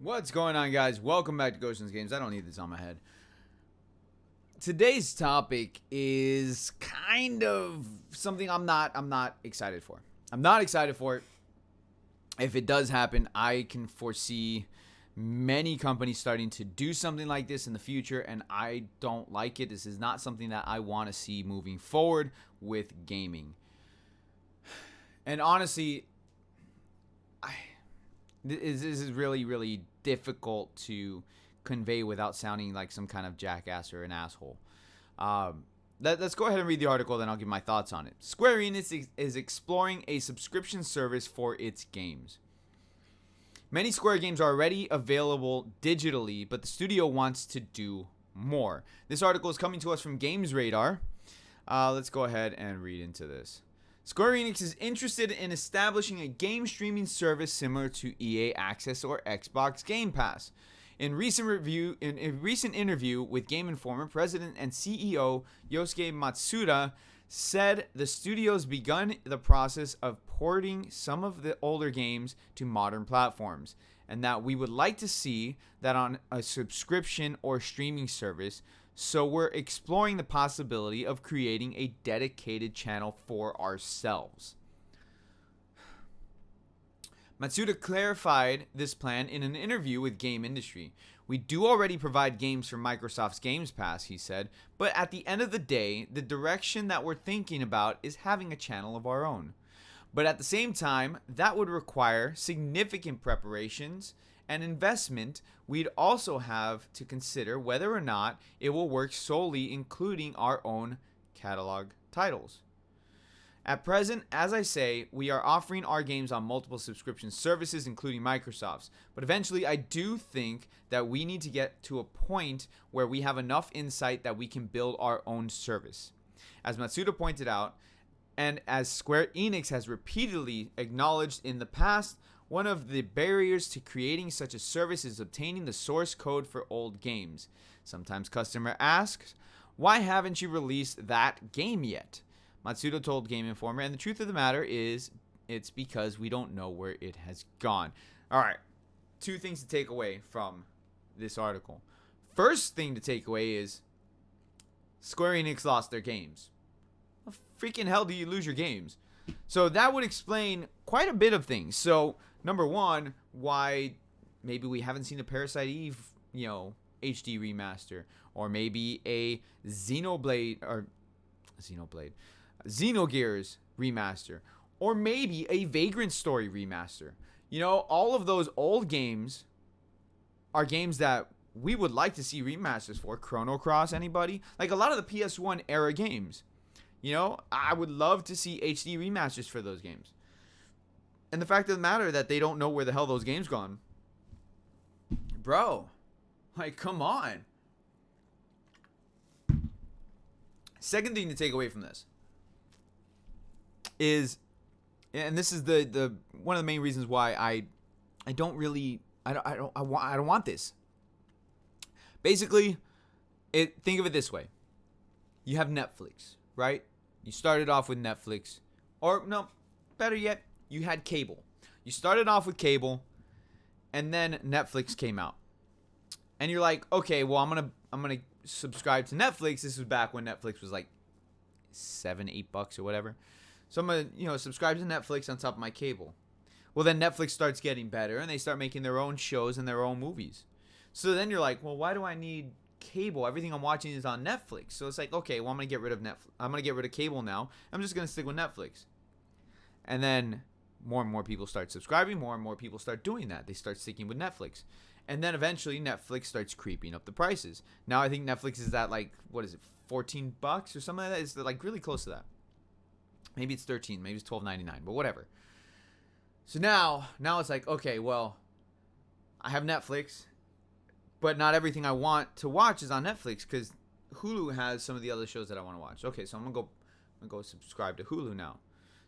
What's going on, guys? Welcome back to Goshen's Games. I don't need this on my head. Today's topic is kind of something I'm not excited for. I'm not excited for it. If it does happen, I can foresee many companies starting to do something like this in the future, and I don't like it. This is not something that I want to see moving forward with gaming. And honestly, this is really difficult to convey without sounding like some kind of jackass or an asshole. Let's go ahead and read the article, then I'll give my thoughts on it. Square Enix is exploring a subscription service for its games. Many Square games are already available digitally, but the studio wants to do more. This article is coming to us from Games Radar. Let's go ahead and read into this. Square Enix is interested in establishing a game streaming service similar to EA Access or Xbox Game Pass. In a recent interview with Game Informer, President and CEO Yosuke Matsuda said the studio's begun the process of porting some of the older games to modern platforms, and that we would like to see that on a subscription or streaming service. So we're exploring the possibility of creating a dedicated channel for ourselves. Matsuda clarified this plan in an interview with Game Industry. We do already provide games for Microsoft's Games Pass, he said, but at the end of the day, the direction that we're thinking about is having a channel of our own. But at the same time, that would require significant preparations and investment. We'd also have to consider whether or not it will work solely including our own catalog titles. At present, as I say, we are offering our games on multiple subscription services, including Microsoft's. But eventually, I do think that we need to get to a point where we have enough insight that we can build our own service. As Matsuda pointed out, and as Square Enix has repeatedly acknowledged in the past, one of the barriers to creating such a service is obtaining the source code for old games. Sometimes customer asks, why haven't you released that game yet? Matsuda told Game Informer, and the truth of the matter is, it's because we don't know where it has gone. All right, two things to take away from this article. First thing to take away is Square Enix lost their games. How freaking hell do you lose your games? So that would explain quite a bit of things. So number one, why maybe we haven't seen a Parasite Eve, HD remaster, or maybe a Xenogears remaster, or maybe a Vagrant Story remaster. All of those old games are games that we would like to see remasters for. Chrono Cross, anybody? Like a lot of the PS1 era games. I would love to see HD remasters for those games. And the fact of the matter that they don't know where the hell those games gone. Bro, come on. Second thing to take away from this is, and this is the one of the main reasons why I don't want this. Basically, think of it this way. You have Netflix, right? You started off with Netflix, or no, better yet, you had cable. You started off with cable, and then Netflix came out, and you're like, okay, well, I'm gonna subscribe to Netflix. This was back when Netflix was like $7-8 or whatever. So I'm gonna subscribe to Netflix on top of my cable. Well, then Netflix starts getting better, and they start making their own shows and their own movies. So then you're like, well, why do I need cable? Everything I'm watching is on Netflix. So it's like, okay, well, I'm gonna get rid of Netflix. I'm gonna get rid of cable now. I'm just gonna stick with Netflix. And then more and more people start subscribing. More and more people start doing that. They start sticking with Netflix. And then eventually Netflix starts creeping up the prices. Now I think Netflix is at like, what is it, $14 or something like that? It's like really close to that. Maybe it's 13, maybe it's $12.99, but whatever. So now it's like, okay, well, I have Netflix, but not everything I want to watch is on Netflix because Hulu has some of the other shows that I want to watch. Okay, so I'm gonna go subscribe to Hulu now.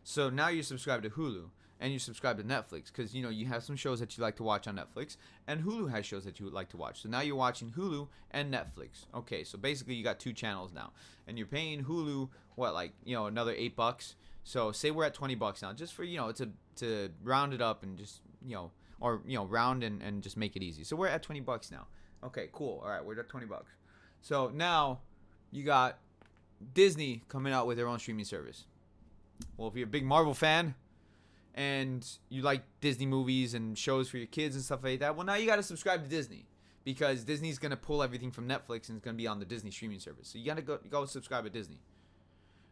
So now you're subscribed to Hulu and you subscribe to Netflix because you have some shows that you like to watch on Netflix, and Hulu has shows that you would like to watch. So now you're watching Hulu and Netflix. Okay, so basically you got two channels now, and you're paying Hulu another $8. So say we're at $20 now, just for to round it up and just or round and just make it easy. So we're at $20 now. Okay, cool. All right, we're at $20. So now you got Disney coming out with their own streaming service. Well, if you're a big Marvel fan and you like Disney movies and shows for your kids and stuff like that, well, now you got to subscribe to Disney, because Disney's going to pull everything from Netflix and it's going to be on the Disney streaming service. So you got to go subscribe to Disney.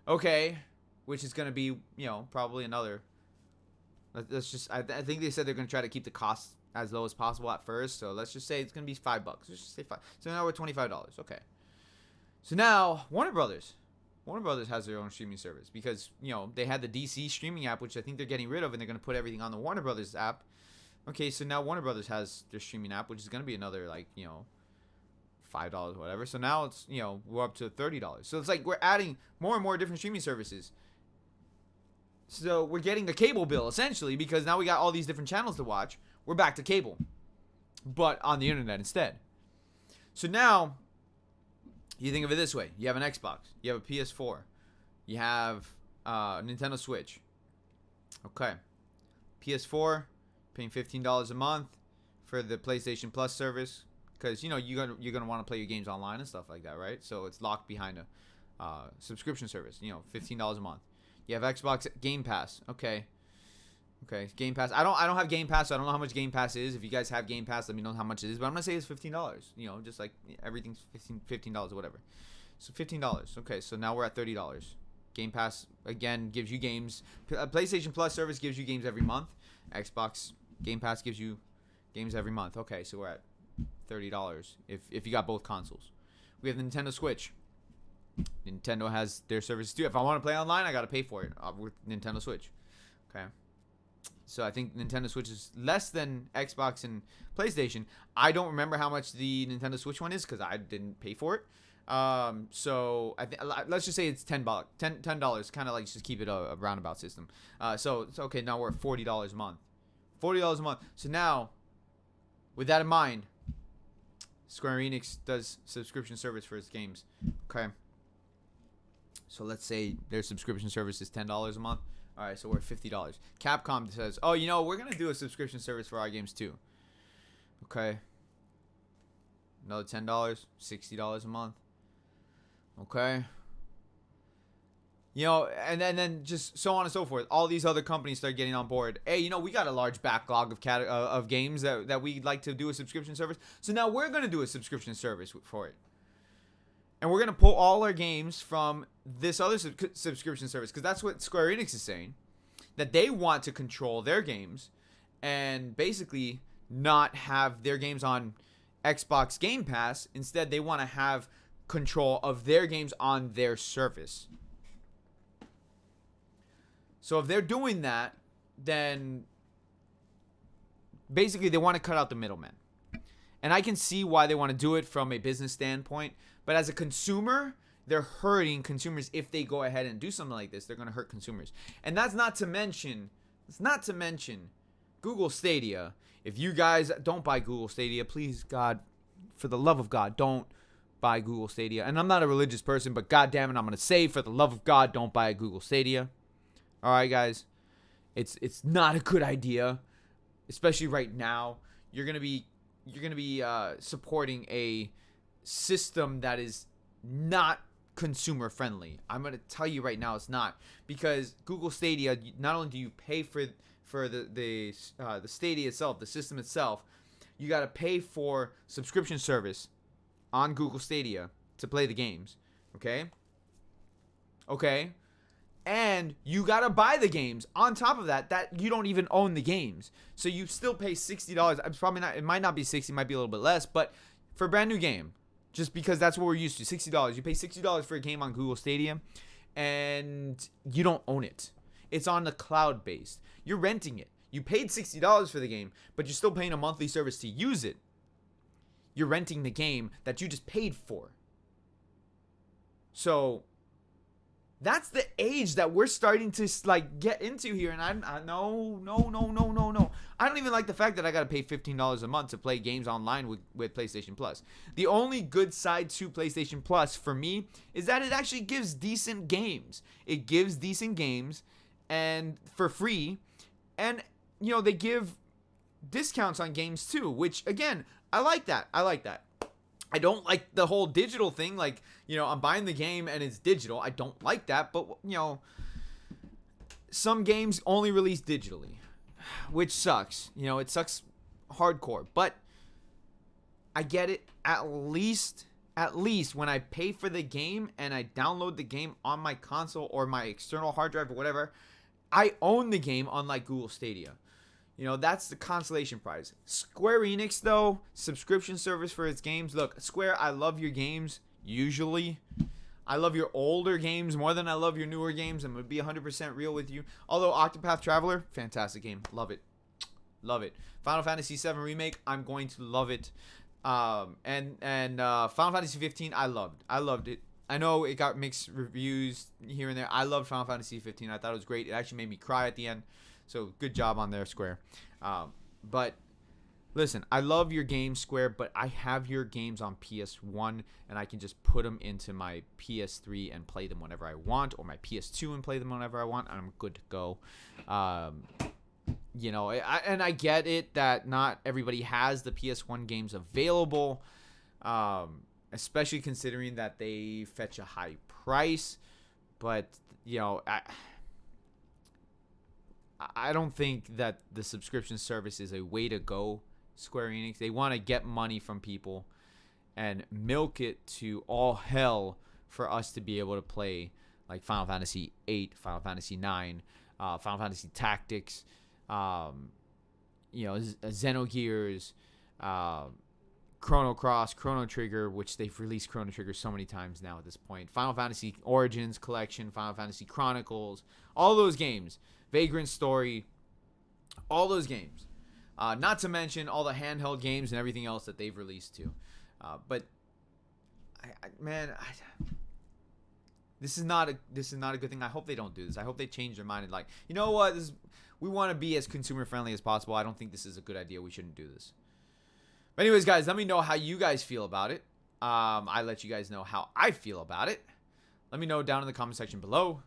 Okay, which is going to be, probably another. Let's just, I think they said they're going to try to keep the costs as low as possible at first. So let's just say it's going to be $5. Let's just say $5. So now we're $25. Okay. So now Warner Brothers has their own streaming service, because, they had the DC streaming app, which I think they're getting rid of, and they're going to put everything on the Warner Brothers app. Okay, so now Warner Brothers has their streaming app, which is going to be another, $5, whatever. So now it's, we're up to $30. So it's like we're adding more and more different streaming services. So we're getting a cable bill, essentially, because now we got all these different channels to watch. We're back to cable, but on the internet instead. So now, you think of it this way. You have an Xbox. You have a PS4. You have a Nintendo Switch. Okay. PS4, paying $15 a month for the PlayStation Plus service, because, you're gonna want to play your games online and stuff like that, right? So it's locked behind a subscription service, $15 a month. You have Xbox Game Pass. Okay, Game Pass. I don't have Game Pass, so I don't know how much Game Pass is. If you guys have Game Pass, let me know how much it is. But I'm gonna say it's $15. Just like everything's $15 or whatever. So $15. Okay, so now we're at $30. Game Pass again gives you games. PlayStation Plus service gives you games every month. Xbox Game Pass gives you games every month. Okay, so we're at $30 if you got both consoles. We have the Nintendo Switch. Nintendo has their services too. If I want to play online, I got to pay for it with Nintendo Switch. Okay. So I think Nintendo Switch is less than Xbox and PlayStation. I don't remember how much the Nintendo Switch one is, because I didn't pay for it. So I think, let's just say it's $10. $10, kind of like just keep it a roundabout system. So it's okay. Now we're at $40 a month. $40 a month. So now, with that in mind, Square Enix does subscription service for its games. Okay. So let's say their subscription service is $10 a month. All right, so we're at $50. Capcom says, oh, we're going to do a subscription service for our games too. Okay. Another $10, $60 a month. Okay. And then just so on and so forth. All these other companies start getting on board. Hey, we got a large backlog of games that we'd like to do a subscription service. So now we're going to do a subscription service for it. And we're going to pull all our games from this other subscription service, because that's what Square Enix is saying, that they want to control their games and basically not have their games on Xbox Game Pass. Instead, they want to have control of their games on their service. So if they're doing that, then basically they want to cut out the middleman. And I can see why they want to do it from a business standpoint. But as a consumer, they're hurting consumers. If they go ahead and do something like this, they're going to hurt consumers. And that's not to mention Google Stadia. If you guys don't buy Google Stadia, please, God, for the love of God, don't buy Google Stadia. And I'm not a religious person, but God damn it, I'm going to say, for the love of God, don't buy Google Stadia. All right, guys. It's not a good idea, especially right now. You're going to be supporting a system that is not consumer friendly. I'm going to tell you right now, it's not, because Google Stadia, not only do you pay for the Stadia itself, the system itself, you got to pay for subscription service on Google Stadia to play the games. Okay. And you got to buy the games on top of that you don't even own the games. So you still pay $60. It's probably not, it might not be 60, it might be a little bit less, but for a brand new game, just because that's what we're used to, $60. You pay $60 for a game on Google Stadia, and you don't own it. It's on the cloud based. You're renting it. You paid $60 for the game, but you're still paying a monthly service to use it. You're renting the game that you just paid for. So that's the age that we're starting to get into here, and I no. I don't even like the fact that I gotta pay $15 a month to play games online with PlayStation Plus. The only good side to PlayStation Plus for me is that it actually gives decent games. It gives decent games, and for free, and they give discounts on games too, which again, I like that. I don't like the whole digital thing. Like, I'm buying the game and it's digital. I don't like that. But, some games only release digitally, which sucks. It sucks hardcore. But I get it. At least when I pay for the game and I download the game on my console or my external hard drive or whatever, I own the game, unlike Google Stadia. That's the consolation prize. Square Enix, though, subscription service for its games. Look, Square, I love your games, usually. I love your older games more than I love your newer games. I'm going to be 100% real with you. Although Octopath Traveler, fantastic game. Love it. Love it. Final Fantasy VII Remake, I'm going to love it. And Final Fantasy 15, I loved it. I know it got mixed reviews here and there. I loved Final Fantasy 15. I thought it was great. It actually made me cry at the end. So good job on there, Square. But listen, I love your games, Square, but I have your games on PS1, and I can just put them into my PS3 and play them whenever I want, or my PS2 and play them whenever I want, and I'm good to go. And I get it that not everybody has the PS1 games available, especially considering that they fetch a high price. But, I don't think that the subscription service is a way to go, Square Enix. They want to get money from people and milk it to all hell for us to be able to play like Final Fantasy 8, Final Fantasy 9, Final Fantasy Tactics, Xenogears, Chrono Cross, Chrono Trigger, which they've released Chrono Trigger so many times now at this point. Final Fantasy Origins Collection, Final Fantasy Chronicles, all those games. Vagrant Story, all those games. Not to mention all the handheld games and everything else that they've released too. But this is not a good thing. I hope they don't do this. I hope they change their mind and like, you know what? We want to be as consumer friendly as possible. I don't think this is a good idea. We shouldn't do this. But anyways, guys, let me know how you guys feel about it. I let you guys know how I feel about it. Let me know down in the comment section below.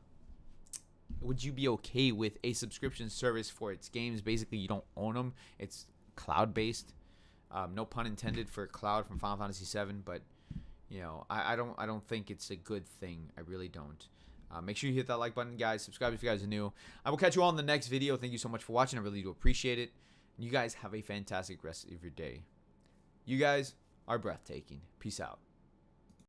Would you be okay with a subscription service for its games? Basically, you don't own them. It's cloud-based. No pun intended for cloud from Final Fantasy VII, but I don't think it's a good thing. I really don't. Make sure you hit that like button, guys. Subscribe if you guys are new. I will catch you all in the next video. Thank you so much for watching. I really do appreciate it. You guys have a fantastic rest of your day. You guys are breathtaking. Peace out.